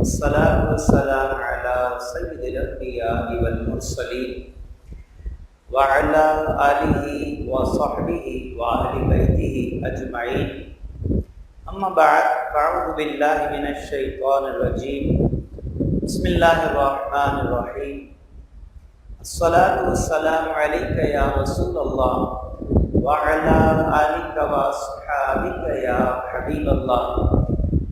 والصلاة والسلام على سيد الأنبياء والمرسلين وعلى آله وصحبه وأهل بيته أجمعين. أما بعد فأعوذ بالله من الشيطان الرجيم. بسم الله الرحمن الرحيم. الصلاة والسلام عليك يا رسول الله وعلى آلك وأصحابك يا حبيب الله.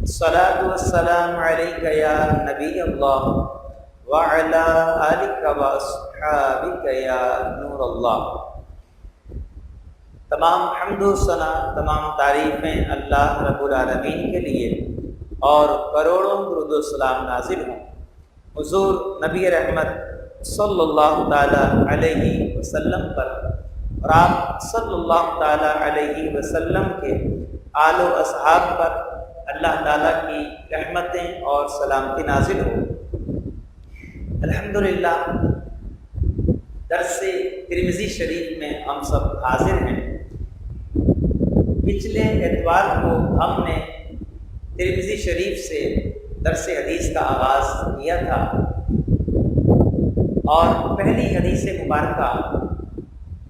الصلاة والسلام عليك يا نبي الله وعلى آلك وأصحابك يا نور الله. تمام حمد و ثنا، تمام تعریفیں اللہ رب العالمین کے لیے اور کروڑوں درود و سلام نازل ہوں حضور نبی رحمت صلی اللہ تعالی علیہ وسلم پر، اور آپ صلی اللہ تعالی علیہ وسلم کے آل و اصحاب پر اللہ تعالیٰ کی رحمتیں اور سلامتی نازل ہو. الحمدللہ درس ترمذی شریف میں ہم سب حاضر ہیں. پچھلے اتوار کو ہم نے ترمذی شریف سے درس حدیث کا آغاز کیا تھا اور پہلی حدیث مبارکہ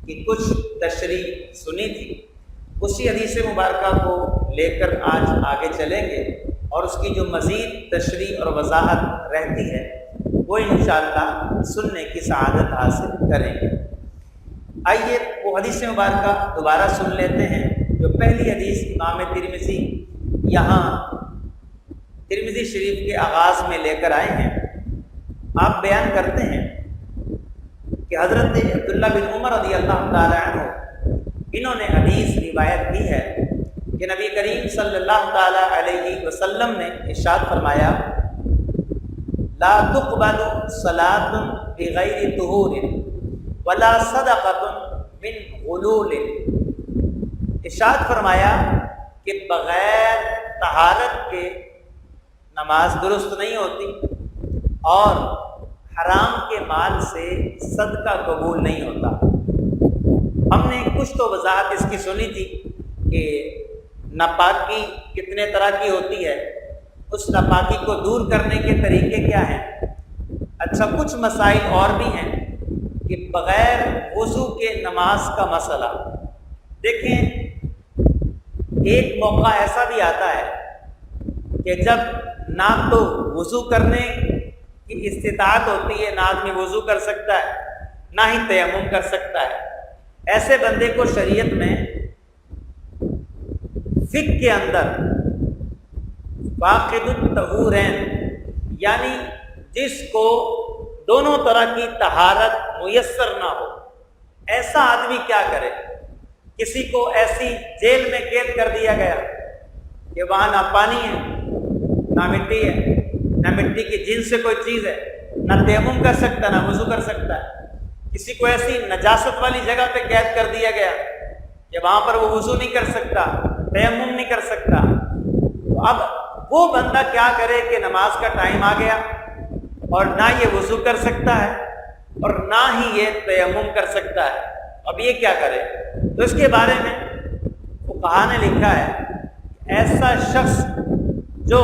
کی کچھ تشریح سنی تھی. اسی حدیث مبارکہ کو لے کر آج آگے چلیں گے اور اس کی جو مزید تشریح اور وضاحت رہتی ہے وہ انشاءاللہ سننے کی سعادت حاصل کریں گے. آئیے وہ حدیث مبارکہ دوبارہ سن لیتے ہیں جو پہلی حدیث امام ترمذی یہاں ترمذی شریف کے آغاز میں لے کر آئے ہیں. آپ بیان کرتے ہیں کہ حضرت عبداللہ بن عمر رضی اللہ تعالی عنہ انہوں نے حدیث روایت کی ہے کہ نبی کریم صلی اللہ تعالی علیہ وسلم نے ارشاد فرمایا لا تقبل صلاۃ بغیر طہور ولا صدقۃ من غلول. ارشاد فرمایا کہ بغیر طہارت کے نماز درست نہیں ہوتی اور حرام کے مال سے صدقہ قبول نہیں ہوتا. ہم نے کچھ تو وضاحت اس کی سنی تھی کہ ناپاکی کتنے طرح کی ہوتی ہے، اس ناپاکی کو دور کرنے کے طریقے کیا ہیں. اچھا، کچھ مسائل اور بھی ہیں کہ بغیر وضو کے نماز کا مسئلہ. دیکھیں، ایک موقع ایسا بھی آتا ہے کہ جب نہ تو وضو کرنے کی استطاعت ہوتی ہے، نہ آدمی وضو کر سکتا ہے، نہ ہی تیمم کر سکتا ہے. ایسے بندے کو شریعت میں فقہ کے اندر فاقد الطہورین یعنی جس کو دونوں طرح کی طہارت میسر نہ ہو، ایسا آدمی کیا کرے. کسی کو ایسی جیل میں قید کر دیا گیا کہ وہاں نہ پانی ہے، نہ مٹی ہے، نہ مٹی کی جنس سے کوئی چیز ہے، نہ تیمم کر سکتا، نہ وضو کر سکتا ہے. کسی کو ایسی نجاست والی جگہ پہ قید کر دیا گیا کہ وہاں پر وہ وضو نہیں کر سکتا، تیمم نہیں کر سکتا. تو اب وہ بندہ کیا کرے کہ نماز کا ٹائم آ گیا اور نہ یہ وضو کر سکتا ہے اور نہ ہی یہ تیمم کر سکتا ہے. اب یہ کیا کرے؟ تو اس کے بارے میں فقہا نے لکھا ہے ایسا شخص جو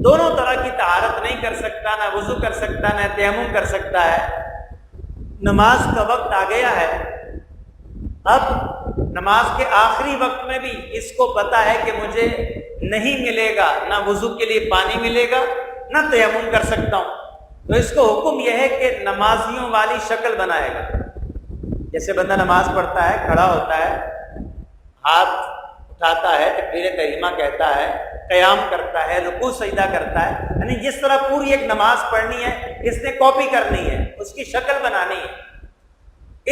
دونوں طرح کی طہارت نہیں کر سکتا، نہ وضو کر سکتا، نہ تیمم کر سکتا ہے، نماز کا وقت آ گیا ہے. اب نماز کے آخری وقت میں بھی اس کو پتا ہے کہ مجھے نہیں ملے گا، نہ وضو کے لیے پانی ملے گا، نہ تیمم کر سکتا ہوں. تو اس کو حکم یہ ہے کہ نمازیوں والی شکل بنائے گا. جیسے بندہ نماز پڑھتا ہے، کھڑا ہوتا ہے، ہاتھ اٹھاتا ہے، تکبیر تحریمہ کہتا ہے، قیام کرتا ہے، رکوع سجدہ کرتا ہے، یعنی جس طرح پوری ایک نماز پڑھنی ہے اس نے کاپی کرنی ہے، اس کی شکل بنانی ہے.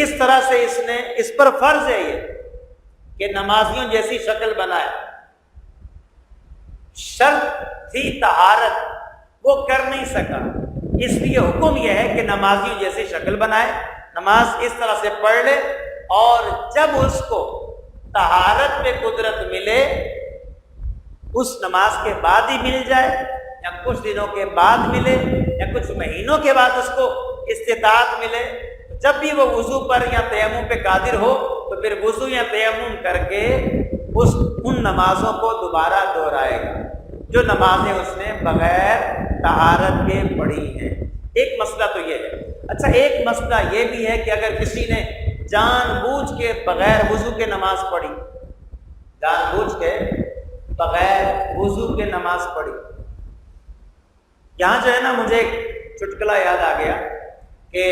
اس طرح سے اس پر فرض ہے یہ کہ نمازیوں جیسی شکل بنائے. شرط تھی طہارت، وہ کر نہیں سکا، اس لیے حکم یہ ہے کہ نمازیوں جیسی شکل بنائے، نماز اس طرح سے پڑھ لے اور جب اس کو طہارت پہ قدرت ملے، اس نماز کے بعد ہی مل جائے یا کچھ دنوں کے بعد ملے یا کچھ مہینوں کے بعد اس کو استطاعت ملے، جب بھی وہ وضو پر یا تیمم پہ قادر ہو تو پھر وضو یا تیمم کر کے ان نمازوں کو دوبارہ دہرائے گا جو نمازیں اس نے بغیر طہارت کے پڑھی ہیں۔ ایک مسئلہ تو یہ ہے۔ اچھا، ایک مسئلہ یہ بھی ہے کہ اگر کسی نے جان بوجھ کے بغیر وضو کے نماز پڑھی، جان بوجھ کے بغیر وضو کے نماز پڑھی، یہاں جو ہے نا مجھے ایک چٹکلا یاد آ گیا کہ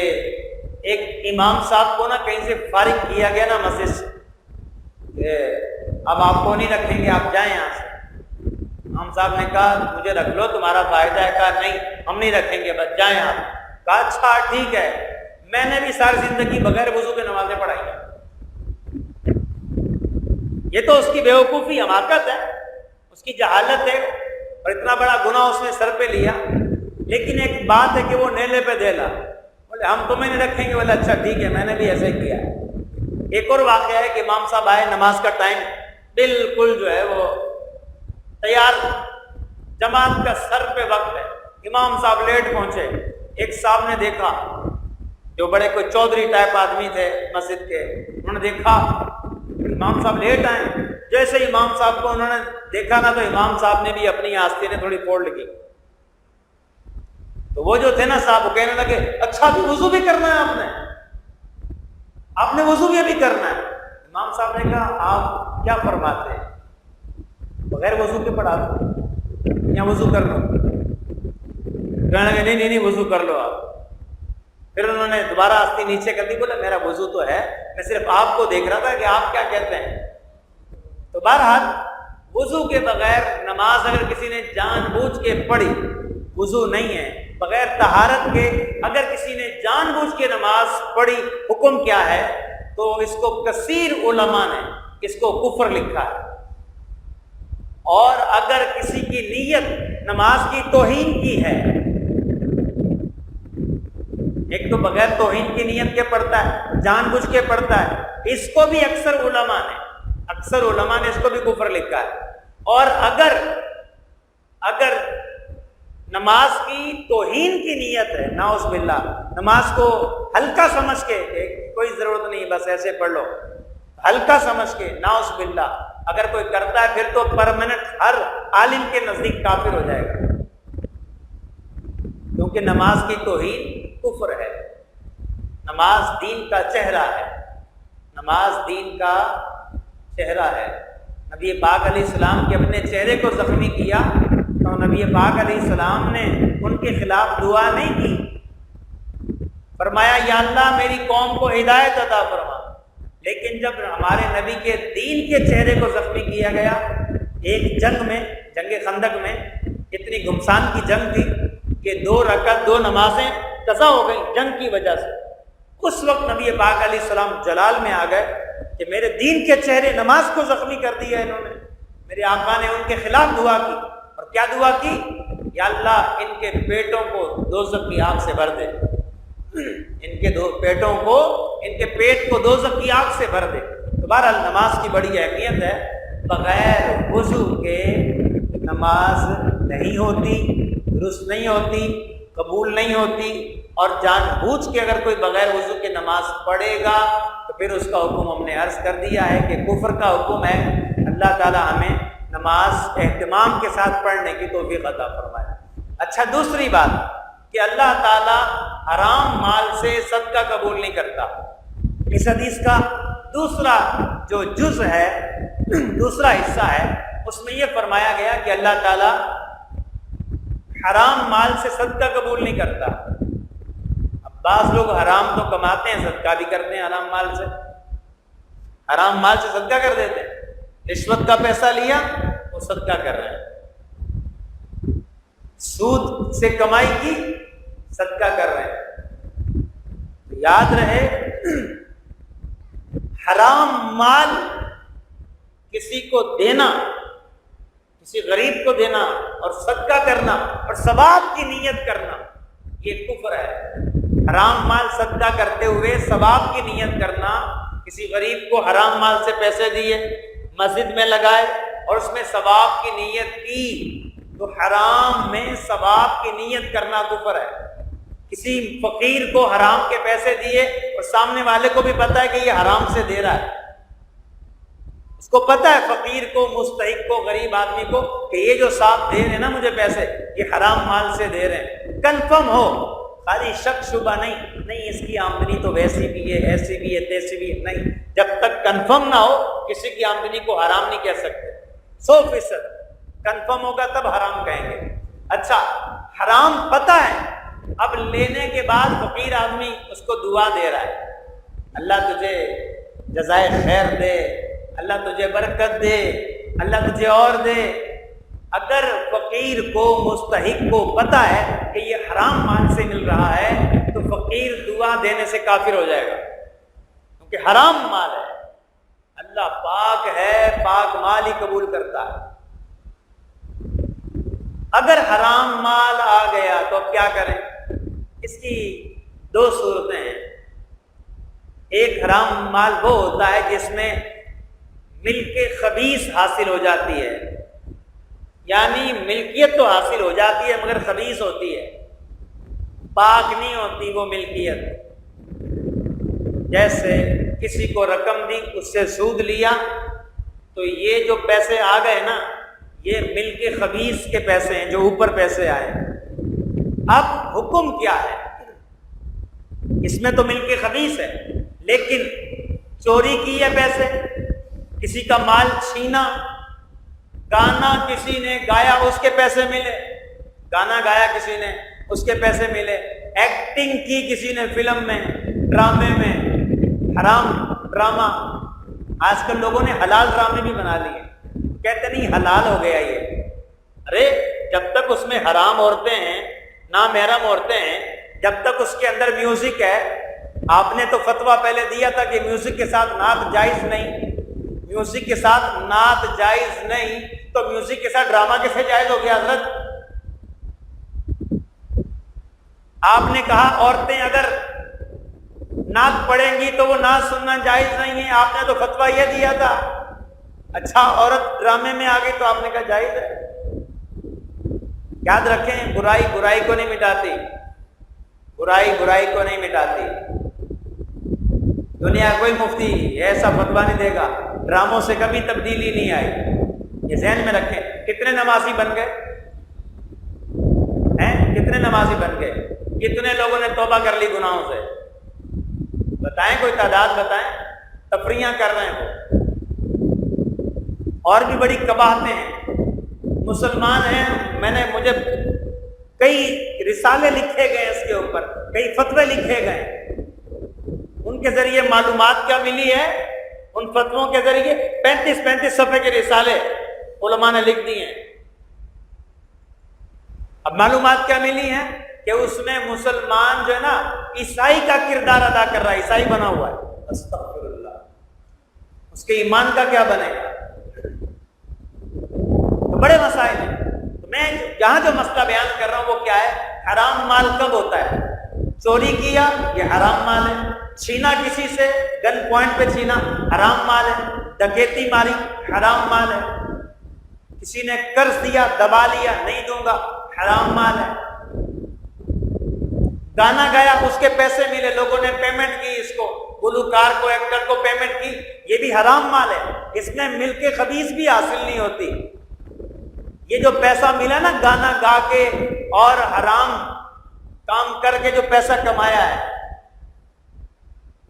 ایک امام صاحب کو نا کہیں سے فارغ کیا گیا نا مسجد سے کہ اب آپ کو نہیں رکھیں گے، آپ جائیں یہاں سے۔ امام صاحب نے کہا مجھے رکھ لو، تمہارا فائدہ ہے۔ کہا نہیں، ہم نہیں رکھیں گے، بس جائیں آپ۔ کہا اچھا ٹھیک ہے، میں نے بھی ساری زندگی بغیر وضو کے نمازیں پڑھائی ہیں۔ یہ تو اس کی بیوقوفی حماقت ہے، اس کی جہالت ہے، اور اتنا بڑا گناہ اس نے سر پہ لیا۔ لیکن ایک بات ہے کہ وہ نیلے پہ دھیلا، بولے ہم تمہیں نہیں رکھیں گے۔ بولے اچھا ٹھیک ہے، میں نے بھی ایسے ہی کیا۔ ایک اور واقعہ ہے کہ امام صاحب آئے، نماز کا ٹائم بالکل جو ہے وہ تیار، جماعت کا سر پہ وقت ہے، امام صاحب لیٹ پہنچے۔ ایک صاحب نے دیکھا، جو بڑے کوئی چودھری ٹائپ آدمی تھے مسجد کے، انہوں نے دیکھا امام صاحب لیٹ آئے۔ جیسے امام صاحب کو انہوں نے دیکھا نا، تو امام صاحب نے بھی اپنی آستینیں تھوڑی فولڈ کی۔ تو وہ جو تھے نا صاحب، وہ کہنے لگے اچھا ابھی وضو بھی کرنا ہے، آپ نے وضو بھی ابھی کرنا ہے۔ امام صاحب نے کہا آپ کیا فرماتے ہیں، بغیر وضو کے پڑھا دو یا وضو کر لو؟ کہنے لگے نہیں نہیں نہیں، وضو کر لو آپ۔ پھر انہوں نے دوبارہ آستی نیچے کر دی، بولا میرا وضو تو ہے، میں صرف آپ کو دیکھ رہا تھا کہ آپ کیا کہتے ہیں۔ تو بہرحال وضو کے بغیر نماز اگر کسی نے جان بوجھ کے پڑھی، وضو نہیں ہے، بغیر طہارت کے اگر کسی نے جان بوجھ کے نماز پڑھی، حکم کیا ہے؟ تو اس کو کثیر علماء نے اس کو کفر لکھا ہے۔ اور اگر کسی کی نیت نماز کی توہین کی ہے، ایک تو بغیر توہین کی نیت کے پڑھتا ہے، جان بوجھ کے پڑھتا ہے، اس کو بھی اکثر علماء نے اس کو بھی کفر لکھا ہے۔ اور اگر نماز کی توہین کی نیت ہے، نعوذ باللہ، نماز کو ہلکا سمجھ کے، کوئی ضرورت نہیں بس ایسے پڑھ لو، ہلکا سمجھ کے، نعوذ باللہ اگر کوئی کرتا ہے، پھر تو پرماننٹ ہر عالم کے نزدیک کافر ہو جائے گا، کیونکہ نماز کی توہین کفر ہے۔ نماز دین کا چہرہ ہے، نماز دین کا چہرہ ہے۔ نبی پاک علیہ السلام کے اپنے چہرے کو زخمی کیا تو نبی پاک علیہ السلام نے ان کے خلاف دعا نہیں کی، فرمایا یا اللہ میری قوم کو ہدایت عطا فرما۔ لیکن جب ہمارے نبی کے دین کے چہرے کو زخمی کیا گیا، ایک جنگ میں، جنگ خندق میں، اتنی گھمسان کی جنگ تھی کہ 2 رکعت 2 نمازیں قضا ہو گئی جنگ کی وجہ سے۔ اس وقت نبی پاک علیہ السلام جلال میں آ گئے کہ میرے دین کے چہرے نماز کو زخمی کر دیا انہوں نے۔ میرے آقا نے ان کے خلاف دعا کی، اور کیا دعا کی؟ یا اللہ ان کے پیٹوں کو دوزخ کی آگ سے بھر دے، ان کے پیٹوں کو، ان کے پیٹ کو دوزخ کی آگ سے بھر دے۔ تو بہرحال نماز کی بڑی اہمیت ہے، بغیر وضو کے نماز نہیں ہوتی، درست نہیں ہوتی، قبول نہیں ہوتی۔ اور جان بوجھ کے اگر کوئی بغیر وضو کے نماز پڑھے گا تو پھر اس کا حکم ہم نے عرض کر دیا ہے کہ کفر کا حکم ہے۔ اللہ تعالی ہمیں نماز اہتمام کے ساتھ پڑھنے کی توفیق عطا فرمائے۔ اچھا، دوسری بات کہ اللہ تعالی حرام مال سے صدقہ قبول نہیں کرتا۔ اس حدیث کا دوسرا جو جز ہے، دوسرا حصہ ہے، اس میں یہ فرمایا گیا کہ اللہ تعالی حرام مال سے صدقہ قبول نہیں کرتا۔ اب بعض لوگ حرام تو کماتے ہیں، صدقہ بھی کرتے ہیں حرام مال سے، حرام مال سے صدقہ کر دیتے ہیں۔ رشوت کا پیسہ لیا، وہ صدقہ کر رہے ہیں، سود سے کمائی کی، صدقہ کر رہے ہیں۔ تو یاد رہے، حرام مال کسی کو دینا، کسی غریب کو دینا اور صدقہ کرنا اور ثواب کی نیت کرنا، یہ کفر ہے۔ حرام مال صدقہ کرتے ہوئے ثواب کی نیت کرنا، کسی غریب کو حرام مال سے پیسے دیے، مسجد میں لگائے اور اس میں ثواب کی نیت کی، تو حرام میں ثواب کی نیت کرنا کفر ہے۔ کسی فقیر کو حرام کے پیسے دیے اور سامنے والے کو بھی پتہ ہے کہ یہ حرام سے دے رہا ہے، اس کو پتہ ہے فقیر کو، مستحق کو، غریب آدمی کو کہ یہ جو صاحب دے رہے ہیں نا مجھے پیسے، یہ حرام مال سے دے رہے ہیں، کنفرم ہو، خالی شک شبہ نہیں اس کی آمدنی تو ویسی بھی ہے، ایسی بھی ہے، تیسی بھی ہے، نہیں، جب تک کنفرم نہ ہو کسی کی آمدنی کو حرام نہیں کہہ سکتے، 100% کنفرم ہوگا تب حرام کہیں گے۔ اچھا حرام پتہ ہے، اب لینے کے بعد فقیر آدمی اس کو دعا دے رہا ہے، اللہ تجھے جزائے خیر دے، اللہ تجھے برکت دے، اللہ تجھے اور دے۔ اگر فقیر کو، مستحق کو پتہ ہے کہ یہ حرام مال سے مل رہا ہے تو فقیر دعا دینے سے کافر ہو جائے گا، کیونکہ حرام مال ہے۔ اللہ پاک ہے، پاک مال ہی قبول کرتا ہے۔ اگر حرام مال آ گیا تو اب کیا کریں؟ اس کی دو صورتیں ہیں۔ ایک حرام مال وہ ہوتا ہے جس میں ملک خبیث حاصل ہو جاتی ہے، یعنی ملکیت تو حاصل ہو جاتی ہے مگر خبیث ہوتی ہے، پاک نہیں ہوتی وہ ملکیت۔ جیسے کسی کو رقم دی، اس سے سود لیا، تو یہ جو پیسے آ گئے نا یہ ملک خبیث کے پیسے ہیں، جو اوپر پیسے آئے۔ اب حکم کیا ہے؟ اس میں تو ملک خبیث ہے، لیکن چوری کی ہے پیسے، کسی کا مال چھینا، گانا کسی نے گایا اس کے پیسے ملے، گانا گایا کسی نے اس کے پیسے ملے، ایکٹنگ کی کسی نے فلم میں، ڈرامے میں، حرام ڈرامہ۔ آج کل لوگوں نے حلال ڈرامے بھی بنا لیے، کہتے نہیں حلال ہو گیا یہ۔ ارے جب تک اس میں حرام عورتیں ہیں، نامحرم عورتیں ہیں، جب تک اس کے اندر میوزک ہے، آپ نے تو فتویٰ پہلے دیا تھا کہ میوزک کے ساتھ نعت جائز نہیں، میوزک کے ساتھ نعت جائز نہیں، تو میوزک کے ساتھ ڈرامہ کیسے جائز ہو گیا حضرت؟ آپ نے کہا عورتیں اگر نعت پڑھیں گی تو وہ نعت سننا جائز نہیں ہے، آپ نے تو فتویٰ یہ دیا تھا۔ اچھا عورت ڈرامے میں آ گئی تو آپ نے کہا جائز ہے۔ یاد رکھیں برائی برائی کو نہیں مٹاتی، برائی برائی کو نہیں مٹاتی۔ دنیا کوئی مفتی ایسا فتویٰ نہیں دے گا، ڈراموں سے کبھی تبدیلی نہیں آئی، یہ ذہن میں رکھیں۔ کتنے نمازی بن گئے ہیں؟ کتنے نمازی بن گئے؟ کتنے لوگوں نے توبہ کر لی گناہوں سے؟ بتائیں، کوئی تعداد بتائیں۔ تفریحاں کر رہے ہیں وہ، اور بھی بڑی قباحتیں ہیں۔ مسلمان ہیں، مجھے کئی رسالے لکھے گئے اس کے اوپر، کئی فتوے لکھے گئے، ان کے ذریعے معلومات کیا ملی ہے؟ ان فتووں کے ذریعے 35 صفحے کے رسالے علماء نے لکھ دیے ہیں۔ اب معلومات کیا ملی ہیں کہ اس میں مسلمان جو ہے نا عیسائی کا کردار ادا کر رہا ہے، عیسائی بنا ہوا ہے، استغفر اللہ، اس کے ایمان کا کیا بنے گا؟ تو بڑے مسائل ہیں۔ تو میں یہاں جو مسئلہ بیان کر رہا ہوں وہ کیا ہے؟ حرام مال کب ہوتا ہے؟ چوری کیا یہ حرام مال ہے، چھینا کسی سے گن پوائنٹ پہ چھینا حرام مال ہے، ڈکیتی ماری حرام مال ہے، کسی نے قرض دیا دبا لیا نہیں دوں گا حرام مال ہے، گانا گایا اس کے پیسے ملے، لوگوں نے پیمنٹ کی، اس کو گلوکار کو، ایکٹر کو پیمنٹ کی، یہ بھی حرام مال ہے، اس میں ملک خبیث بھی حاصل نہیں ہوتی۔ یہ جو پیسہ ملا نا گانا گا کے اور حرام کام کر کے جو پیسہ کمایا ہے،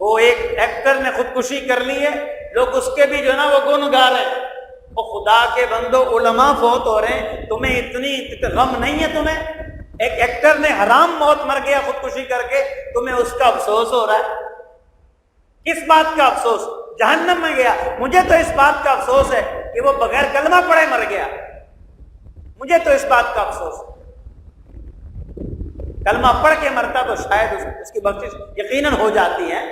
وہ ایک ایکٹر نے خودکشی کر لی ہے، لوگ اس کے بھی جو ہے نا وہ گن گا رہے ہیں۔ وہ خدا کے بندو، علماء فوت ہو رہے ہیں، تمہیں اتنی غم نہیں ہے؟ تمہیں ایک ایکٹر نے حرام موت مر گیا خودکشی کر کے، تمہیں اس کا افسوس ہو رہا ہے؟ کس بات کا افسوس؟ جہنم میں گیا۔ مجھے تو اس بات کا افسوس ہے کہ وہ بغیر کلمہ پڑھے مر گیا، مجھے تو اس بات کا افسوس ہے۔ کلمہ پڑھ کے مرتا تو شاید اس کی بخشش یقیناً ہو جاتی ہے،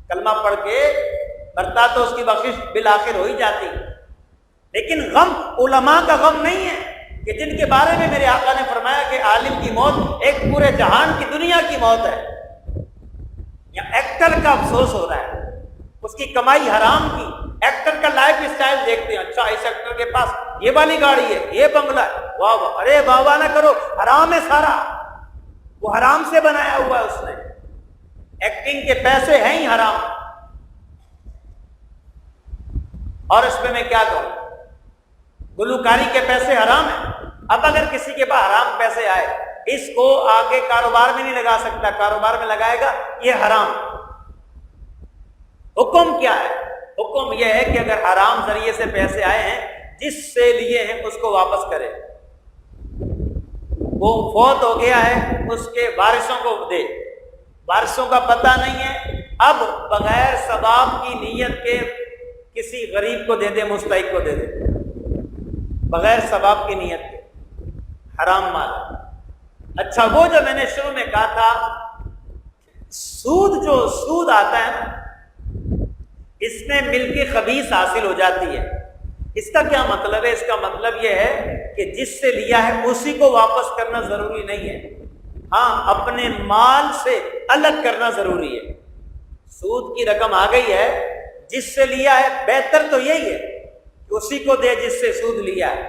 کلمہ پڑھ کے مرتا تو اس کی بخشش بالآخر ہو ہی جاتی، لیکن غم علماء کا غم نہیں ہے کہ جن کے بارے میں میرے آقا نے فرمایا کہ عالم کی موت ایک پورے جہان کی دنیا کی موت ہے۔ یا ایکٹر کا افسوس ہو رہا ہے، اس کی کمائی حرام کی، ایکٹر کا لائف اسٹائل دیکھتے ہیں، اچھا اس ایکٹر کے پاس یہ والی گاڑی ہے، یہ بنگلہ ہے، واہ واہ، ارے واہ واہ نہ کرو، حرام ہے سارا، وہ حرام سے بنایا ہوا ہے اس نے، ایکٹنگ کے پیسے ہیں ہی حرام۔ اور اس پہ میں کیا کہوں؟ گلوکاری کے پیسے حرام ہیں۔ اب اگر کسی کے پاس حرام پیسے آئے، اس کو آگے کاروبار میں نہیں لگا سکتا، کاروبار میں لگائے گا، یہ حرام۔ حکم کیا ہے؟ حکم یہ ہے کہ اگر حرام ذریعے سے پیسے آئے ہیں، جس سے لیے ہیں اس کو واپس کرے۔ وہ فوت ہو گیا ہے، اس کے وارثوں کو دے، وارثوں کا پتہ نہیں ہے، اب بغیر ثواب کی نیت کے کسی غریب کو دے دے، مستحق کو دے دے، بغیر ثواب کی نیت کے، حرام مال۔ اچھا، وہ جو میں نے شروع میں کہا تھا، سود آتا ہے نا، اس میں ملک خبیث حاصل ہو جاتی ہے۔ اس کا کیا مطلب ہے؟ اس کا مطلب یہ ہے کہ جس سے لیا ہے اسی کو واپس کرنا ضروری نہیں ہے، ہاں اپنے مال سے الگ کرنا ضروری ہے۔ سود کی رقم آ گئی ہے، جس سے لیا ہے بہتر تو یہی ہے کہ اسی کو دے جس سے سود لیا ہے،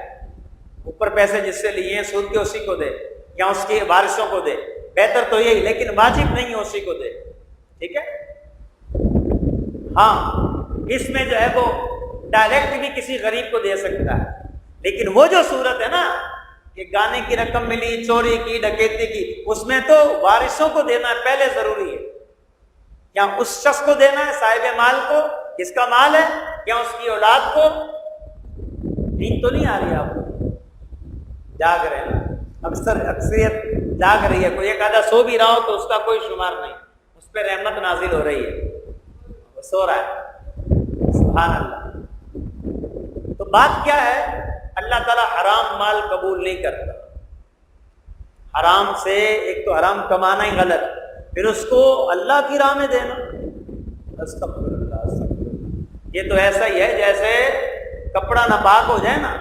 اوپر پیسے جس سے لیے ہیں سود کے اسی کو دے، یا اس کے وارثوں کو دے، بہتر تو یہی، لیکن واجب نہیں ہے اسی کو دے، ٹھیک ہے؟ ہاں اس میں جو ہے وہ ڈائریکٹ بھی کسی غریب کو دے سکتا ہے، لیکن وہ جو صورت ہے نا کہ گانے کی رقم ملی، چوری کی، ڈکیتی کی، اس میں تو وارثوں کو دینا پہلے ضروری ہے، یا اس شخص کو دینا ہے صاحب مال کو جس کا مال ہے، یا اس کی اولاد کو۔ نیند تو نہیں آ رہی آپ کو؟ جاگ رہے ہیں، اکثریت جاگ رہی ہے، کوئی ایک آدھا سو بھی رہا ہو تو اس کا کوئی شمار نہیں، اس پہ رحمت نازل ہو رہی ہے، وہ سو رہا ہے، سبحان اللہ۔ تو بات کیا ہے؟ اللہ تعالیٰ حرام مال قبول نہیں کرتا۔ حرام سے ایک تو حرام کمانا ہی غلط، پھر اس کو اللہ کی راہ میں دینا، استغفر اللہ استغفر اللہ۔ یہ تو ایسا ہی ہے جیسے کپڑا ناپاک ہو جائے نا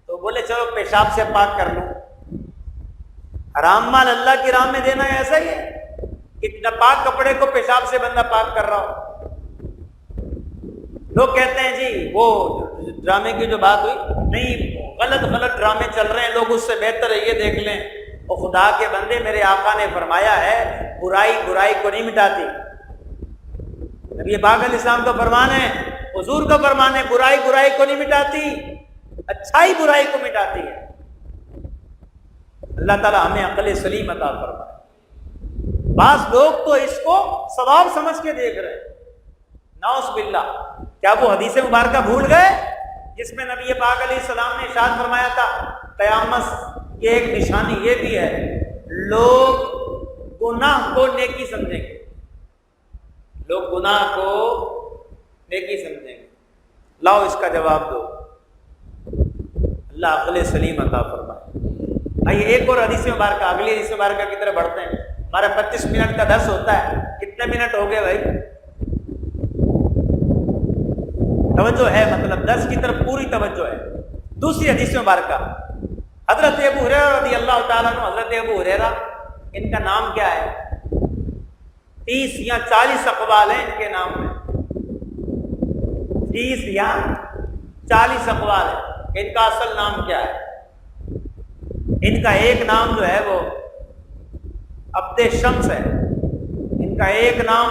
تو بولے چلو پیشاب سے پاک کر لوں۔ حرام مال اللہ کی راہ میں دینا ہے ایسا ہی ہے کہ ناپاک کپڑے کو پیشاب سے بندہ پاک کر رہا ہو۔ لوگ کہتے ہیں جی وہ ڈرامے کی جو بات ہوئی، نہیں غلط ڈرامے چل رہے ہیں، لوگ اس سے بہتر ہے یہ دیکھ لیں۔ اور خدا کے بندے، میرے آقا نے فرمایا ہے برائی کو نہیں مٹاتی۔ نبی پاک علیہ السلام کا فرمان ہے، حضور کا فرمان ہے، برائی کو نہیں مٹاتی، اچھائی برائی کو مٹاتی ہے۔ اللہ تعالیٰ ہمیں عقل سلیم عطا فرمائے۔ بعض لوگ تو اس کو ثواب سمجھ کے دیکھ رہے ہیں، نعوذ باللہ۔ کیا وہ حدیث مبارکہ بھول گئے جس میں نبی پاک علیہ السلام نے ارشاد فرمایا تھا قیامت کی ایک نشانی یہ بھی ہے، لوگ گناہ کو نیکی سمجھیں گے، لوگ گناہ کو نیکی سمجھیں گے۔ لاؤ اس کا جواب دو، اللہ عقل سلیم عطا فرمائے۔ آئیے ایک اور حدیث مبارکہ، اگلی حدیث مبارکہ کی طرف بڑھتے ہیں۔ ہمارا 25 منٹ کا درس ہوتا ہے، کتنے منٹ ہو گئے بھائی؟ توجہ ہے، مطلب درس کی طرف پوری توجہ ہے۔ دوسری حدیث مبارکہ، حضرت ابو ہریرہ رضی اللہ تعالیٰ عنہ، حضرت ابو ہریرہ، ان کا نام کیا ہے؟ 30 یا 40 اقوال ہیں ان کے نام میں، 30 یا 40 اقوال ہیں کہ ان کا اصل نام کیا ہے۔ ان کا ایک نام جو ہے وہ عبد شمس ہے، ان کا ایک نام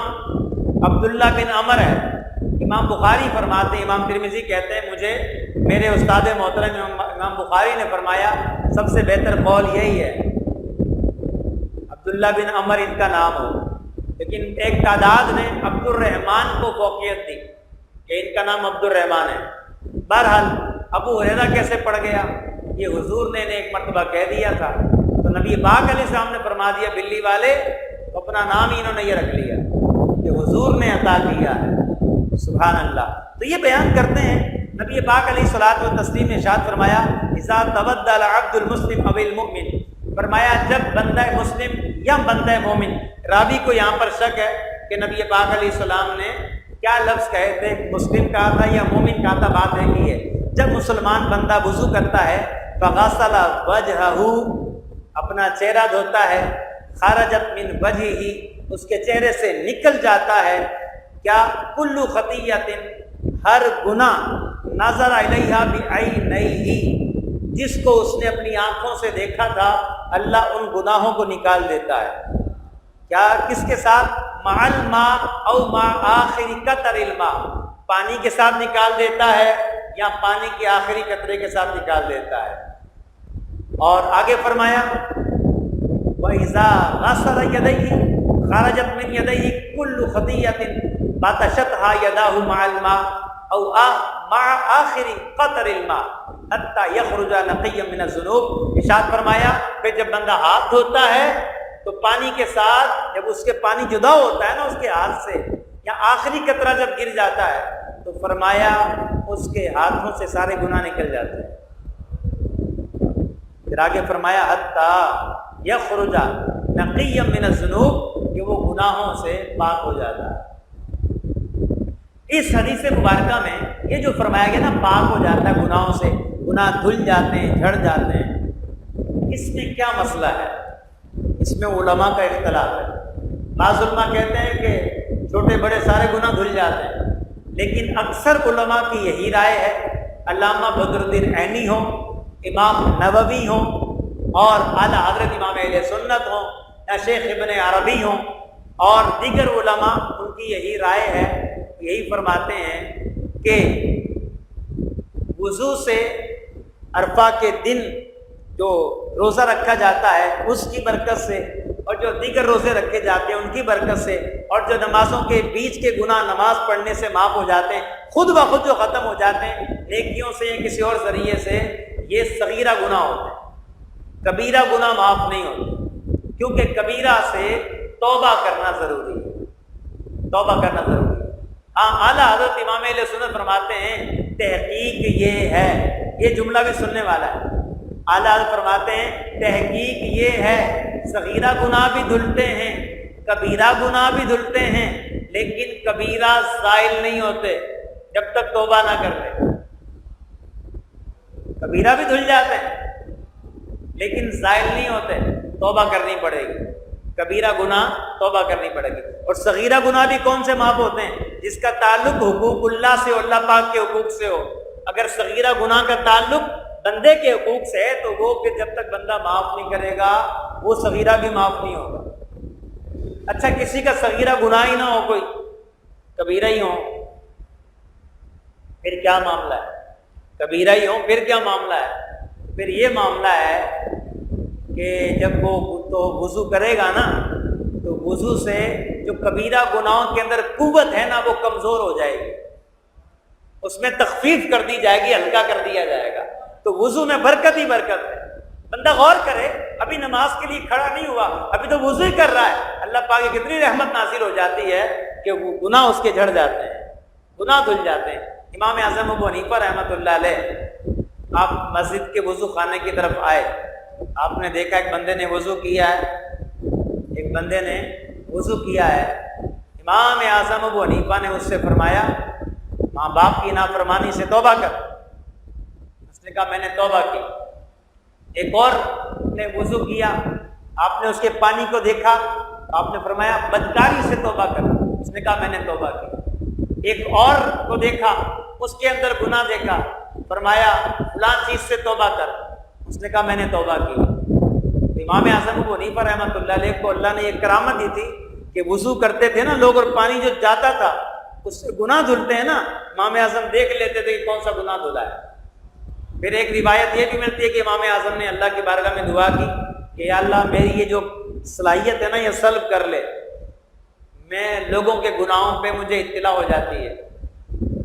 عبداللہ بن عمر ہے۔ امام بخاری فرماتے ہیں، امام ترمذی کہتے ہیں مجھے میرے استاد محترم امام بخاری نے فرمایا سب سے بہتر قول یہی ہے عبداللہ بن عمر ان کا نام ہو، لیکن ایک تعداد نے عبد الرحمن کو فوقیت دی کہ ان کا نام عبد الرحمن ہے۔ بہرحال ابو ہریرہ کیسے پڑ گیا؟ یہ حضور نے ایک مرتبہ کہہ دیا تھا تو نبی پاک علیہ السلام نے فرما دیا بلی والے، تو اپنا نام ہی انہوں نے یہ رکھ لیا کہ حضور نے عطا کیا ہے۔ سبحان اللہ۔ تو یہ بیان کرتے ہیں نبی پاک علیہ الصلوۃ والتسلیم نے ارشاد فرمایا اذا تبدل عبد المسلم او المؤمن، فرمایا جب بندہ مسلم یا بندہ مومن، راوی کو یہاں پر شک ہے کہ نبی پاک علیہ السلام نے کیا لفظ کہے تھے، مسلم کہا تھا یا مومن کہا تھا، بات ہے کی ہے جب مسلمان بندہ وضو کرتا ہے فغسل وجہہ، اپنا چہرہ دھوتا ہے، خرجت من وجہہ، اس کے چہرے سے نکل جاتا ہے کیا، کل خطیۃ، ہر گناہ، نظر الیہا بعینیہ، جس کو اس نے اپنی آنکھوں سے دیکھا تھا اللہ ان گناہوں کو نکال دیتا ہے۔ کیا کس کے ساتھ؟ مع الماء او مع آخر قطر الماء، پانی کے ساتھ نکال دیتا ہے یا پانی کے آخری قطرے کے ساتھ نکال دیتا ہے۔ اور آگے فرمایا وَإِذَا غَسَلَ يَدَيْهِ خَرَجَتْ مِنْ يَدَيْهِ كُلُّ خَطِيَّةٍ بَطَشَتْهَا يَدَاهُ مَعَ الْمَاءِ أَوْ مَعَ آخِرِ قَطْرِ الْمَاءِ حَتَّى يَخْرُجَ نَقِيًّا مِنَ الذُّنُوبِ۔ ارشاد فرمایا پھر جب بندہ ہاتھ دھوتا ہے تو پانی کے ساتھ جب اس کے پانی جدا ہوتا ہے نا اس کے ہاتھ سے، یا آخری قطرہ جب گر جاتا ہے تو فرمایا اس کے ہاتھوں سے سارے گناہ نکل جاتے ہیں۔ پھر آگے فرمایا حتیٰ یخرج نقیا من الذنوب، کہ وہ گناہوں سے پاک ہو جاتا ہے۔ اس حدیث مبارکہ میں یہ جو فرمایا گیا نا پاک ہو جاتا ہے گناہوں سے، گناہ دھل جاتے ہیں، جھڑ جاتے ہیں، اس میں کیا مسئلہ ہے؟ اس میں علماء کا اختلاف ہے۔ بعض علماء کہتے ہیں کہ چھوٹے بڑے سارے گناہ دھل جاتے ہیں، لیکن اکثر علماء کی یہی رائے ہے، علامہ بدر الدین عینی ہوں، امام نووی ہوں، اور اعلیٰ حضرت امام اہل سنت ہوں، یا شیخ ابن عربی ہوں، اور دیگر علماء ان کی یہی رائے ہے، یہی فرماتے ہیں کہ وضو سے عرفہ کے دن جو روزہ رکھا جاتا ہے اس کی برکت سے، اور جو دیگر روزے رکھے جاتے ہیں ان کی برکت سے، اور جو نمازوں کے بیچ کے گناہ نماز پڑھنے سے معاف ہو جاتے ہیں، خود بخود جو ختم ہو جاتے ہیں نیکیوں سے یا کسی اور ذریعے سے، یہ صغیرہ گناہ ہوتے ہیں، کبیرہ گناہ معاف نہیں ہوتے، کیونکہ کبیرہ سے توبہ کرنا ضروری ہے، توبہ کرنا ضروری ہے۔ ہاں اعلیٰ حضرت امام اہل سنت فرماتے ہیں تحقیق یہ ہے، یہ جملہ بھی سننے والا ہے، اعلیٰ حضرت فرماتے ہیں تحقیق یہ ہے صغیرہ گناہ بھی دھلتے ہیں، کبیرہ گناہ بھی دھلتے ہیں، لیکن کبیرہ زائل نہیں ہوتے جب تک توبہ نہ کر لے۔ کبیرہ بھی دھل جاتے ہیں لیکن زائل نہیں ہوتے، توبہ کرنی پڑے گی، کبیرہ گناہ توبہ کرنی پڑے گی۔ اور صغیرہ گناہ بھی کون سے معاف ہوتے ہیں؟ جس کا تعلق حقوق اللہ سے اور اللہ پاک کے حقوق سے ہو۔ اگر صغیرہ گناہ کا تعلق بندے کے حقوق سے ہے تو وہ پھر جب تک بندہ معاف نہیں کرے گا وہ صغیرہ بھی معاف نہیں ہوگا۔ اچھا کسی کا صغیرہ گناہ ہی نہ ہو، کوئی کبیرہ ہی ہو، پھر کیا معاملہ ہے؟ کبیرہ ہی ہو پھر کیا معاملہ ہے؟ پھر یہ معاملہ ہے کہ جب وہ تو وضو کرے گا نا تو وضو سے جو کبیرہ گناہوں کے اندر قوت ہے نا وہ کمزور ہو جائے گی، اس میں تخفیف کر دی جائے گی، ہلکا کر دیا جائے گا، تو وضو میں برکت ہی برکت ہے۔ بندہ غور کرے، ابھی نماز کے لیے کھڑا نہیں ہوا، ابھی تو وضو ہی کر رہا ہے، اللہ پاک کی کتنی رحمت نازل ہو جاتی ہے کہ وہ گناہ اس کے جھڑ جاتے ہیں، گناہ دھل جاتے ہیں۔ امام اعظم ابو حنیفہ رحمۃ اللہ علیہ آپ مسجد کے وضو خانے کی طرف آئے، آپ نے دیکھا ایک بندے نے وضو کیا ہے، ایک بندے نے وضو کیا ہے، امام اعظم ابو حنیفہ نے اس سے فرمایا ماں باپ کی نافرمانی سے توبہ کر۔ اس نے کہا میں نے توبہ کی۔ ایک اور نے وضو کیا، آپ نے اس کے پانی کو دیکھا، آپ نے فرمایا بدکاری سے توبہ کر۔ اس نے کہا میں نے توبہ کی۔ ایک اور کو دیکھا، اس کے اندر گناہ دیکھا، فرمایا فلاں چیز سے توبہ کر۔ اس نے کہا میں نے توبہ کی۔ امام اعظم ابو حنیفہ رحمۃ اللہ علیہ کو اللہ نے یہ کرامت دی تھی کہ وضو کرتے تھے نا لوگ، اور پانی جو جاتا تھا اس سے گناہ دھلتے ہیں نا، امام اعظم دیکھ لیتے تھے کہ کون سا گناہ دھلا ہے۔ پھر ایک روایت یہ بھی ملتی ہے کہ امام اعظم نے اللہ کی بارگاہ میں دعا کی کہ یا اللہ میری یہ جو صلاحیت ہے نا یہ سلب کر لے، میں لوگوں کے گناہوں پہ مجھے اطلاع ہو جاتی ہے،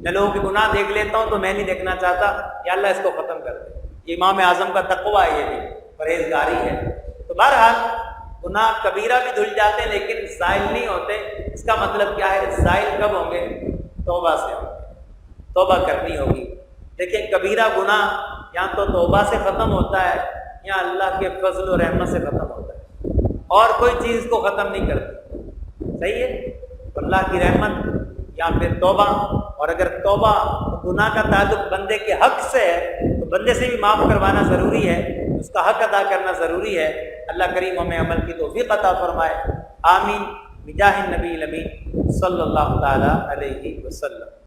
میں لوگوں کے گناہ دیکھ لیتا ہوں تو میں نہیں دیکھنا چاہتا، یا اللہ اس کو ختم کر دے۔ یہ امام اعظم کا تقویٰ ہے، یہ بھی پرہیزگاری ہے۔ تو بہرحال گناہ کبیرہ بھی دھل جاتے ہیں لیکن زائل نہیں ہوتے۔ اس کا مطلب کیا ہے؟ زائل کب ہوں گے؟ توبہ سے ہوں گے، توبہ کرنی ہوگی۔ لیکن کبیرہ گناہ یا تو توبہ سے ختم ہوتا ہے یا اللہ کے فضل و رحمت سے ختم ہوتا ہے، اور کوئی چیز کو ختم نہیں کرتی۔ صحیح ہے؟ اللہ کی رحمت یا پھر توبہ، اور اگر توبہ گناہ کا تعلق بندے کے حق سے ہے تو بندے سے بھی معاف کروانا ضروری ہے، اس کا حق ادا کرنا ضروری ہے۔ اللہ کریم ہمیں عمل کی توفیق عطا فرمائے، آمین بجاہ النبی الامین صلی اللہ تعالی علیہ وسلم۔